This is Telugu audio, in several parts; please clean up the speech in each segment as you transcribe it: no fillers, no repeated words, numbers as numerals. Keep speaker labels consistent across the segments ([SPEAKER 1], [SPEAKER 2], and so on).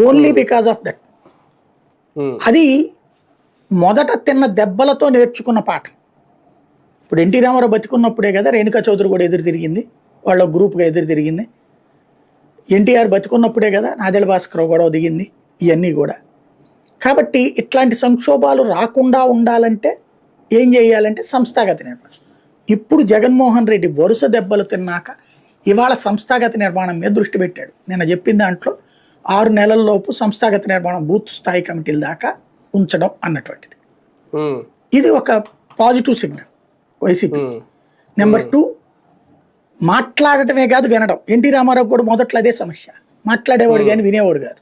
[SPEAKER 1] Only because of that. అది మొదట తిన్న దెబ్బలతో నేర్చుకున్న పాఠం. ఇప్పుడు ఎన్టీ రామారావు బతికున్నప్పుడే కదా రేణుకా చౌదరి కూడా ఎదురు తిరిగింది, వాళ్ళ గ్రూప్గా ఎదురు తిరిగింది. ఎన్టీఆర్ బతికున్నప్పుడే కదా నాదెళ్ల భాస్కరరావు గొడవ దిగింది. ఇవన్నీ కూడా కాబట్టి ఇట్లాంటి సంక్షోభాలు రాకుండా ఉండాలంటే ఏం చేయాలంటే సంస్థాగత నిర్మాణం. ఇప్పుడు జగన్మోహన్ రెడ్డి వరుస దెబ్బలు తిన్నాక ఇవాళ సంస్థాగత నిర్మాణం మీద దృష్టి పెట్టాడు. నేను చెప్పిన దాంట్లో 6 నెలల్లోపు సంస్థాగత నిర్మాణం బూత్ స్థాయి కమిటీల దాకా ఉంచడం అన్నటువంటిది. ఇది ఒక పాజిటివ్ సిగ్నల్ వైసీపీ. నెంబర్ 2, మాట్లాడటమే కాదు వినడం. ఎన్టీ రామారావు కూడా మొదట్లో అదే సమస్య, మాట్లాడేవాడు కానీ వినేవాడు కాదు.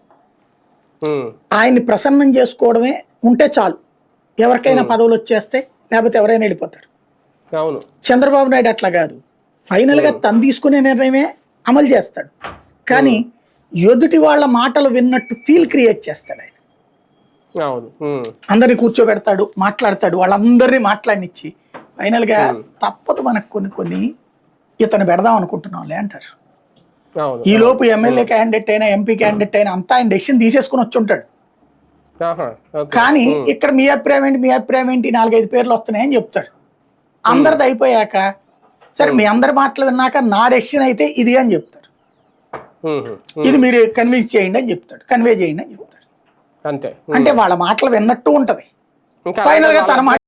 [SPEAKER 1] ఆయన్ని ప్రసన్నం చేసుకోవడమే ఉంటే చాలు, ఎవరికైనా పదవులు వచ్చేస్తే లేకపోతే ఎవరైనా వెళ్ళిపోతారు. చంద్రబాబు నాయుడు అట్లా కాదు, ఫైనల్గా తను తీసుకునే నిర్ణయమే అమలు చేస్తాడు, కానీ ఎదుటి వాళ్ళ మాటలు విన్నట్టు ఫీల్ క్రియేట్ చేస్తాడు ఆయన. అందరినీ కూర్చోబెడతాడు, మాట్లాడతాడు, వాళ్ళందరినీ మాట్లాడినిచ్చి ఫైనల్గా తప్పదు మనకు కొన్ని ఇతను పెడదాం అనుకుంటున్నాంలే అంటారు. ఈ లోపు ఎమ్మెల్యే క్యాండిడేట్ అయినా ఎంపీ క్యాండిడేట్ అయినా అంతా ఆయన డెసిషన్ తీసేసుకుని వచ్చి ఉంటాడు. కానీ ఇక్కడ మీ అభిప్రాయం ఏంటి 4-5 పేర్లు వస్తున్నాయని చెప్తాడు. అందరిది అయిపోయాక సరే మీ అందరి మాటలు విన్నాక నా డెసిషన్ అయితే ఇది అని చెప్తాడు. ఇది మీరు కన్విన్స్ చేయండి అని చెప్తాడు, కన్వే చేయండి అని చెప్తాడు. అంటే వాళ్ళ మాటలు విన్నట్టు ఉంటది. ఫైనల్ గా తన మాట